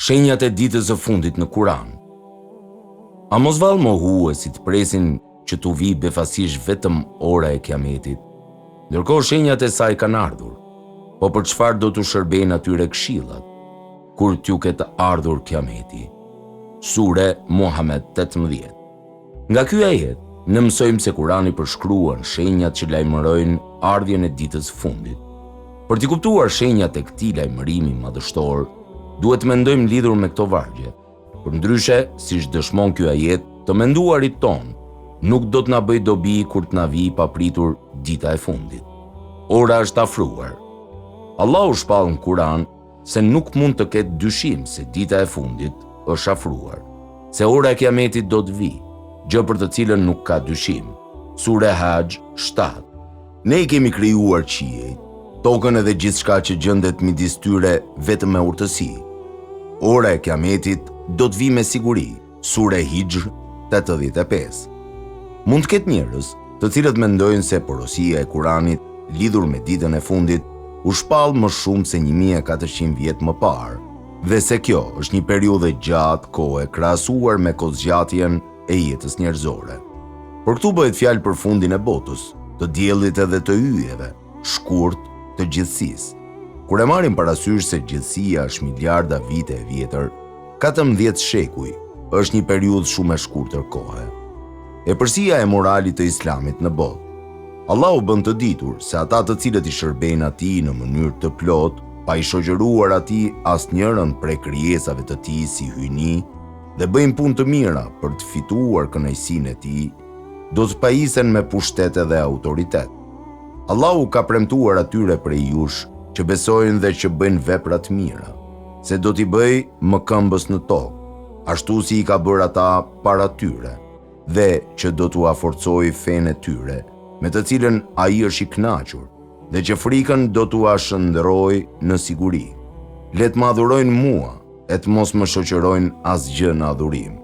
Shenjat e ditës së fundit në Kur'an. A mos vallë mohuesit presin që t'u vi befasish vetëm ora e kiametit, ndërkohë shenjat e saj kanë ardhur. Po për çfarë do t'u shërbejnë atyre këshillat kur t'ju ketë ardhur kiameti? Sure Muhammed 18. Nga ky ajet ne mësojmë se Kurani përshkruan shenjat që lajmërojnë ardhjen e ditës së fundit. Për t'i kuptuar shenjat e këtij lajmërimi madhështor, duhet të mendojmë lidhur me këto vargje. Përndryshe, siç dëshmon ky ajet, të menduarit ton nuk do të na bëj dobi kur të na vijë papritur dita e fundit. Ora është afruar. Allahu shpall në Kur'an se nuk mund të ketë dyshim se dita e fundit është afruar, se ora e kiametit do të vijë, gjë për të cilën nuk ka dyshim. Sure Hajj 7. Ne I kemi krijuar qiejt, tokën edhe gjithçka që gjendet midis tyre vetëm me urtësi. Ora e kiametit do të vijë me siguri. Sure Hijr 85. Mund të ketë njerëz të cilët mendojnë se porosia e Kuranit lidhur me ditën e fundit u shpall më shumë se 1400 vjet më parë, dhe se kjo është një periudhë gjatë kohe krahasuar me kohëzgjatjen e jetës njerëzore. Por këtu bëhet fjalë për fundin e botës, të diellit edhe të yjeve, shkurt të gjithësisë. Kur e marrim parasysh se gjithësia është miliarda vite e vjetër, 14 shekuj është një periudhë shumë e shkurtër kohe. E përsia e moralit të Islamit në botë. Allahu bën të ditur se ata të cilët I shërbejnë Atij në mënyrë të plotë, pa I shoqëruar Atij asnjërin prej krijesave të Tij si hyjni, dhe bëjnë punë të mira për të fituar kënaqësinë e Tij, do të pajisen me pushtet dhe autoritet. Allahu ka premtuar atyre prej jush që besojnë dhe që bëjnë vepra të mira, se do t'i bëj më këmbës në tokë, ashtu si I ka bërë ata para tyre, dhe që do t'u aforcojë fenë e tyre, me të cilën ai është I kënaqur, dhe që frikën do t'u shndërrojë në siguri. Le të më adhurojnë mua, e të mos më shoqërojnë asgjë në adhurim.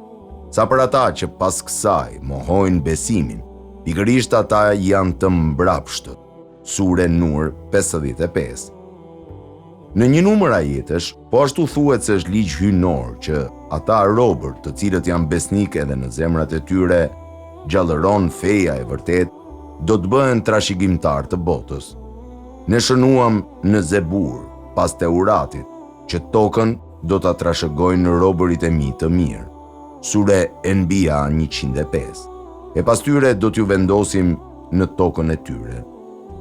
Sa për ata që pas kësaj mohojnë besimin, pikërisht ata janë të mbrapshtët. Sure Nur 55. Në një numër ajetesh, po ashtu thuhet se është ligj hyjnor që ata robër të cilët janë besnik edhe në zemrat e tyre gjallëron feja e vërtet, do të bëhen trashëgimtar të botës. Ne shënuam në Zebur, pas Teuratit, që tokën do ta trashëgojnë robërit e mi të mirë. Sure Enbiya 105. E pas tyre do t'ju vendosim në tokën e tyre.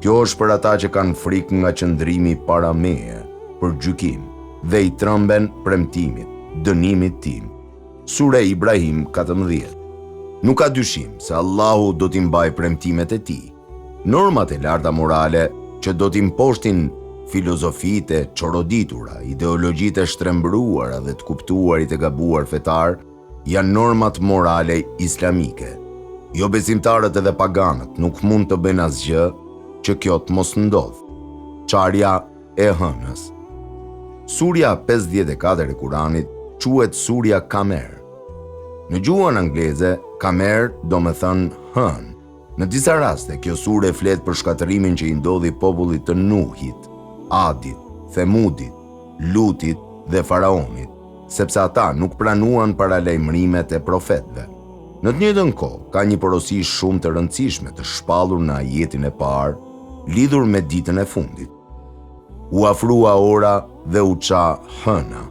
Kjo është për ata që kanë frikë nga qëndrimi para meje, për gjykim, dhe I trëmben premtimit, dënimit tim. Sure Ibrahim 14. Nuk ka dyshim se Allahu do t'i mbaj premtimet e Tij. Normat e larta morale që do t'i mposhtin filozofitë e çoroditura, ideologjitë e shtrembruara dhe të kuptuarit e gabuar fetar, janë normat morale islamike. Jo besimtarët edhe paganët nuk mund të bëjnë asgjë që kjo të mos ndodh. Çarja e hënës. Surja 54 e Kuranit quhet Surja Kamer. Në gjuhën angleze, Kamer do me thënë hënë. Në disa raste, kjo sure flet për shkatërimin që I ndodhi popullit të Nuhit, Adit, Themudit, Lutit dhe Faraonit, sepse ata nuk pranuan paralajmërimet e profetëve. Në të njëjtën kohë, ka një porosi shumë të rëndësishme të shpallur në ajetin e parë, lidhur me ditën e fundit. U afrua ora dhe u qa hëna.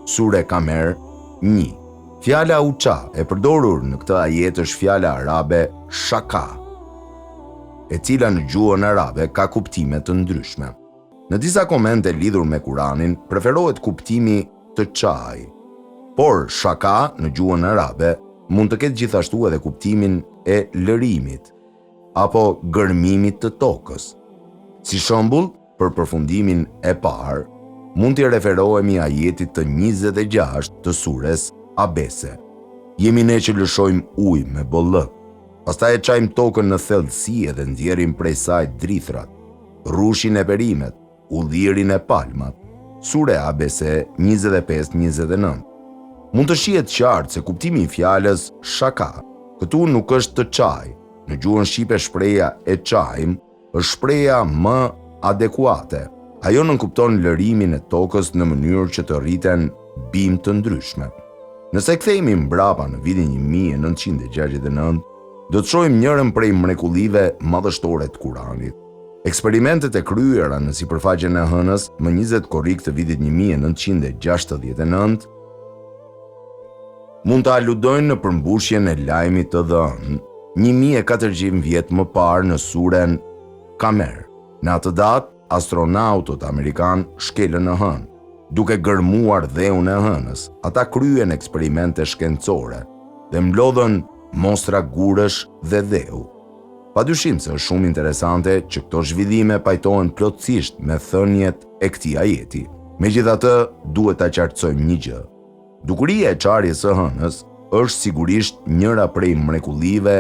Sure Kamer 1. Fjala uqa e përdorur në këtë ajet është fjala arabe shaka, e cila në gjuhën arabe ka kuptime të ndryshme. Në disa komente lidhur me Kuranin, preferohet kuptimi të qaj, por shaka në gjuhën arabe mund të ketë gjithashtu edhe kuptimin e lërimit, apo gërmimit të tokës. Si shembull, për përfundimin e parë, mund t'i referohemi ajetit të 26 të sures Abese. Jemi ne që lëshojmë ujë me bollëk, pastaj e çajmë tokën në thellësi dhe nxjerrim prej saj drithrat, rrushin e perimet, udhërin e palmat. Sure Abese 25-29. Mund të shihet qartë se kuptimi I fjalës shaka këtu nuk është të çaj. Në gjuhën shqipe shpreha e çajm është shpreha më adekuate. Ajo nënkupton lërimin e tokës në mënyrë që të rriten bimë të ndryshme. Nëse kthehemi mbrapa në vitin 1969, do të shohim njërin prej mrekullive madhështore të Kuranit. Eksperimentet e kryera në sipërfaqen e hënës më 20 korrik të vitit 1969 mund të aludojnë në përmbushjen e lajmit të dhënë 1400 vjet më parë në suren Kamer. Në atë datë, astronautët amerikan shkelën në hënë. Duke gërmuar dheun e hënës, ata kryen eksperimente shkencore dhe mblodhën mostra gurësh dhe dheu. Padyshim se është shumë interesante që këto zhvillime pajtohen plotësisht me thënjet e këtij ajeti. Megjithatë, duhet ta qartësojmë një gjë. Dukuria e çarjes së hënës është sigurisht njëra prej mrekullive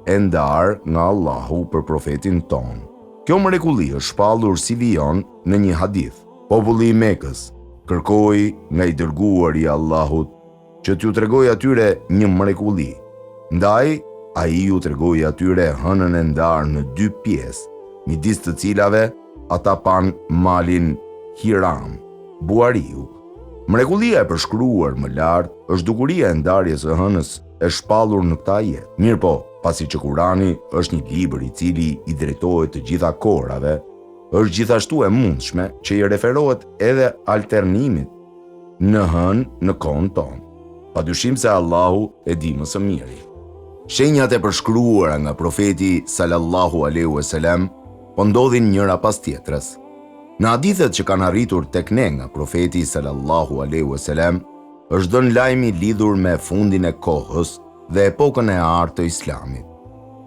e ndarë nga Allahu për profetin ton. Kjo mrekulli është shpallur si vijon në një hadith. Populli i Mekës kërkoi nga i dërguari i Allahut që t'ju tregoj atyre një mrekulli. Ndaj, ai ju tregoi atyre hënën e ndarë në 2 pjesë, midis të cilave ata pan malin Hiram, buariu. Mrekullia e përshkruar më lart është dukuria e ndarjes së hënës e shpallur në këtë ajet. Mirpo, pasi që Kurani është një libër i cili i drejtohet të gjitha kohërave, është gjithashtu e mundshme që i referohet edhe alternimit në hënë në kohën tonë. Padyshim se Allahu e di më së miri. Shenjat e përshkruara nga profeti sallallahu alaihi wasallam po ndodhin njëra pas tjetrës. Në hadithet që kanë arritur tek ne nga profeti sallallahu alaihi wasallam, është dhënë lajmi lidhur me fundin e kohës dhe epokën e artë të Islamit.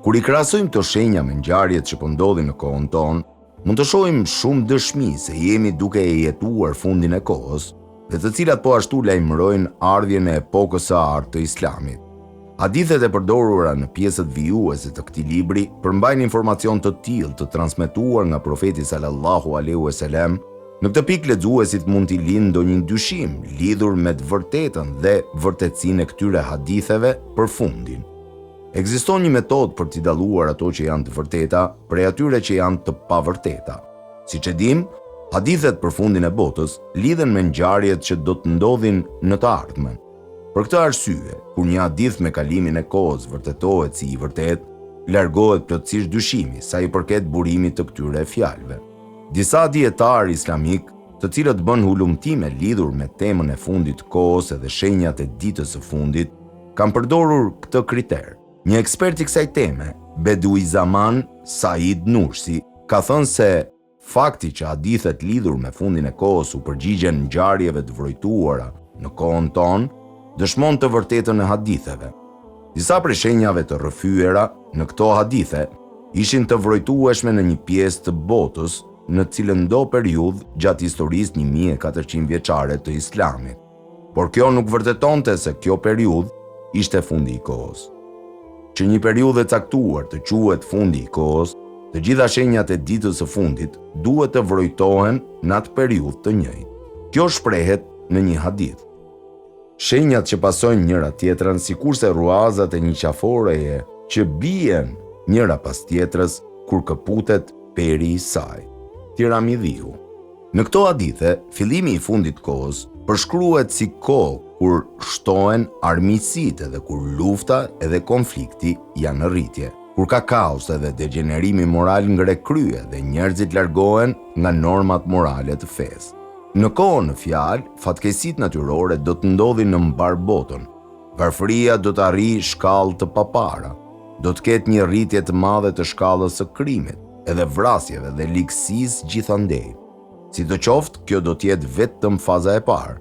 Kur i krahasojmë këto shenja me ngjarjet që po ndodhin në kohën tonë, mund të shohim shumë dëshmi se jemi duke e jetuar fundin e kohës, dhe të cilat po ashtu lajmërojnë ardhjen e epokës së artë të Islamit. Hadithet e përdorura në pjesët vijuese të këtij libri përmbajnë informacion të tillë të transmetuar nga profeti sallallahu alaihi wasallam. Në këtë pikë lexuesit mund t'i lindë ndonjë dyshim lidhur me të vërtetën dhe vërtetësinë e këtyre haditheve për fundin. Ekziston një metodë për t'i dalluar ato që janë të vërteta prej atyre që janë të pavërteta. Siç e dim, hadithet për fundin e botës lidhen me ngjarjet që do të ndodhin në të ardhmen. Për këtë arsye, kur një hadith me kalimin e kohës vërtetohet si i vërtet, largohet plotësisht dyshimi sa i përket burimit të këtyre fjalëve. Disa dietarë islamik, të cilët bën hulumtime lidhur me temën e fundit të kohës edhe shenjat e ditës së fundit, kanë përdorur këtë kriter. Një ekspert i kësaj teme, Beduizaman Said Nursi, ka thënë se fakti që hadithet lidhur me fundin e kohës u përgjigjen ngjarjeve të vrojtuara në kohën tonë, dëshmon të vërtetën e haditheve. Disa prej shenjave të rrëfyera në këto hadithe ishin të vrojtueshme në një pjesë të botës në cilën do periudhë gjatë historisë 1400 vjeçare të Islamit. Por kjo nuk vërtetonte se kjo periudhë ishte fundi i kohës. Që një periudhë e caktuar të quhet fundi i kohës, të gjitha shenjat e ditës së fundit duhet të vrojtohen në atë periudhë të njëjtë. Kjo shprehet në një hadith. Shenjat që pasojnë njëra tjetrën sikurse ruazat e një qaforeje që bien njëra pas tjetrës kur këputet peri i saj. Tiramidhiu. Në këto hadithe, fillimi i fundit kohës përshkruhet si kohë kur shtohen armiqësitë edhe kur lufta edhe konflikti janë në rritje, kur ka kaos edhe degenerimi moral ngre krye dhe njerëzit largohen nga normat morale të fesë. Në kohën në fjalë, fatkeqësitë natyrore do të ndodhin në mbar botën. Varfëria do të arrijë shkallë të papara. Do të ketë një rritje të madhe të shkallës së krimit, edhe vrasjeve dhe ligësisë gjithandej. Sidoqoftë, kjo do të jetë vetëm faza e parë.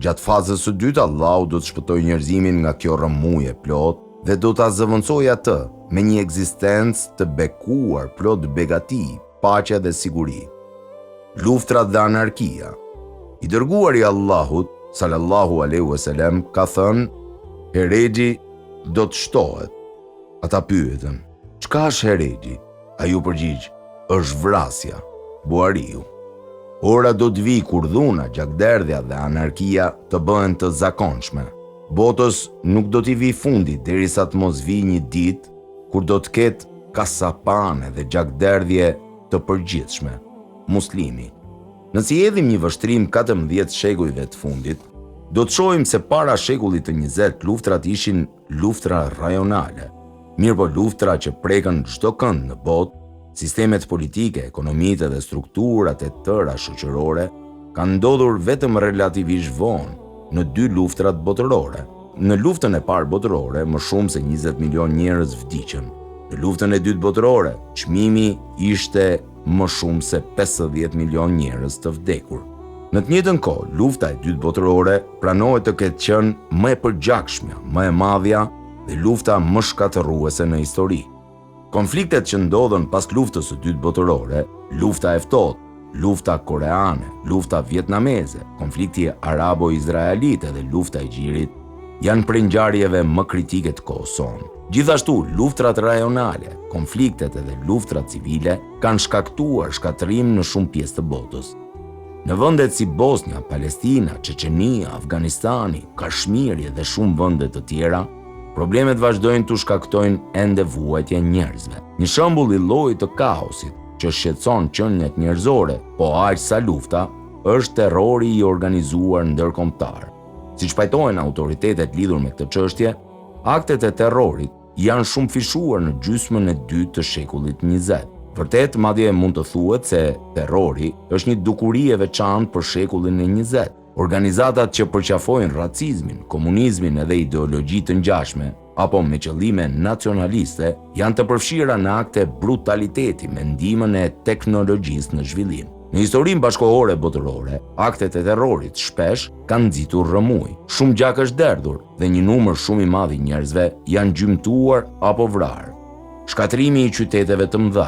Gjatë fazës së dytë, Allahu do të shpëtojë njerëzimin nga kjo rrëmuje plot dhe do ta zëvendësojë atë me një ekzistencë të bekuar plot begati, paqe dhe siguri. Luftrat dhe anarkia. I dërguari i Allahut, sallallahu alaihi wasallam, ka thënë, herexhi do të shtohet. Ata pyetën, çka është herexhi? Ai u përgjigj, është vrasja, buariu. Ora do të vi kur dhuna, gjakderdhja dhe anarkia të bëhen të zakonshme. Botës nuk do t'i vi fundi derisa të mos vi një ditë kur do të ketë kasapane dhe gjakderdhje të përgjithshme. Muslimi. Nëse hedhim një vështrim 14 shekujve të fundit, Do të shohim se para shekullit të 20 luftrat ishin luftra rajonale, mirë po luftra që prekën çdo kënd në botë, sistemet politike, ekonomitë dhe strukturat e tëra shoqërore kanë ndodhur vetëm relativisht vonë në 2 luftrat botërore. Në luftën e parë botërore, më shumë se 20 milion njerëz vdiqën. Në luftën e dytë botërore, çmimi ishte më shumë se 50 milion njerëz të vdekur. Në të njëjtën kohë, lufta e dytë botërore pranohet të ketë qenë më e përgjakshmja, më e madhja dhe lufta më shkatërruese në histori. Konfliktet që ndodhen pas luftës së dytë botërore, lufta e ftohtë, lufta koreane, lufta vietnameze, konflikti arabo-izraelite dhe lufta e Gjirit, janë prej ngjarjeve më kritike të kohës sonë. Gjithashtu, luftrat rajonale, konfliktet dhe luftrat civile kanë shkaktuar shkatërim në shumë pjesë të botës. Në vendet si Bosnia, Palestina, Çeçenia, Afganistani, Kashmiri dhe shumë vende të tjera, problemet vazhdojnë të shkaktojnë ende vuajtje njerëzve. Një shembull i llojit të kaosit që shqetëson qeniet njerëzore, po aq sa lufta, është terrori i organizuar ndërkombëtar. Siç pajtojnë autoritetet lidhur me këtë çështje, aktet e terrorit janë shumë fishuar në gjysmën e dytë të shekullit 20. Vërtet, madje mund të thuhet se terrori është një dukuri e veçantë për shekullin e 20. Organizatat që përqafojnë racizmin, komunizmin edhe ideologji të ngjashme, apo me qëllime nacionaliste, janë të përfshira në akte brutaliteti me ndihmën e teknologjisë në zhvillim. Në historinë bashkëkohore botërore, aktet e terrorit shpesh kanë nxitur rrëmuj. Shumë gjak është derdhur dhe një numër shumë i madh i njerëzve janë gjymtuar apo vrarë. Shkatrimi i qyteteve të mëdha,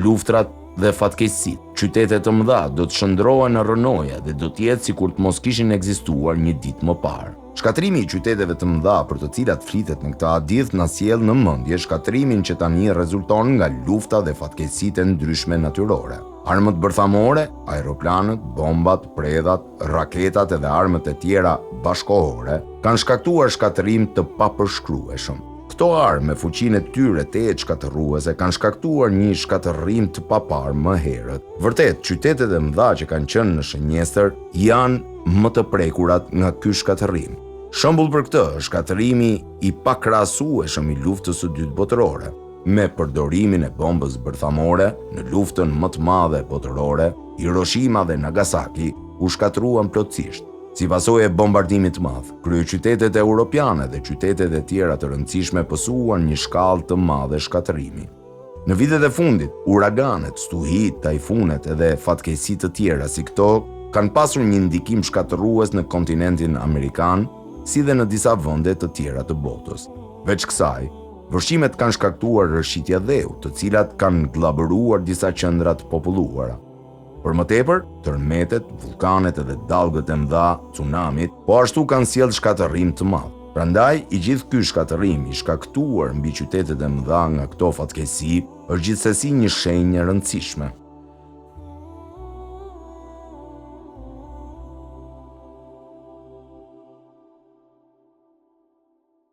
luftrat dhe fatkeqësitë. Qytete të mëdha do të shndrohen në rënoja dhe do të jetë sikur të mos kishin ekzistuar një ditë më parë. Shkatrimi i qyteteve të mëdha për të cilat flitet në këtë hadith na sjell në mendje shkatrimin që tani rezulton nga lufta dhe fatkeqësitë e ndryshme natyrore. Armët bërthamore, aeroplanët, bombat, predhat, raketat dhe armët e tjera bashkëkohore kanë shkaktuar shkatërim të papërshkrueshëm. Këto armë me fuqinë e tyre të shkatërruese kanë shkaktuar një shkatërrim të paparë më herët. Vërtet, qytetet e mëdha që kanë qenë në shënjestër janë më të prekurat nga ky shkatërrim. Shembull për këtë është shkatërrimi i pakrahasueshëm i luftës së dytë botërore, me përdorimin e bombës bërthamore në luftën më të madhe botërore. Hiroshima dhe Nagasaki u shkatëruan plotësisht. Si pasojë e bombardimit të madh, kryeqytetet europiane dhe qytetet e tjera të rëndësishme pësuan një shkallë të madhe shkatërrimi. Në vitet e fundit, uraganet, stuhit, tajfunet edhe fatkeqësitë të tjera si këto kanë pasur një ndikim shkatërrues në kontinentin amerikan, si dhe në disa vende të tjera të botës. Veç kësaj, vërshimet kanë shkaktuar rrëshqitje dheu, të cilat kanë glabëruar disa qendra të populluara. Për më tepër, tërmetet, vulkanet edhe dallgët e mëdha, tsunamit, po ashtu kanë sjellë shkatërrim të madh. Prandaj, i gjithë ky shkatërrim i shkaktuar mbi qytetet e mëdha nga këto fatkeqësi është gjithsesi një shenjë e rëndësishme.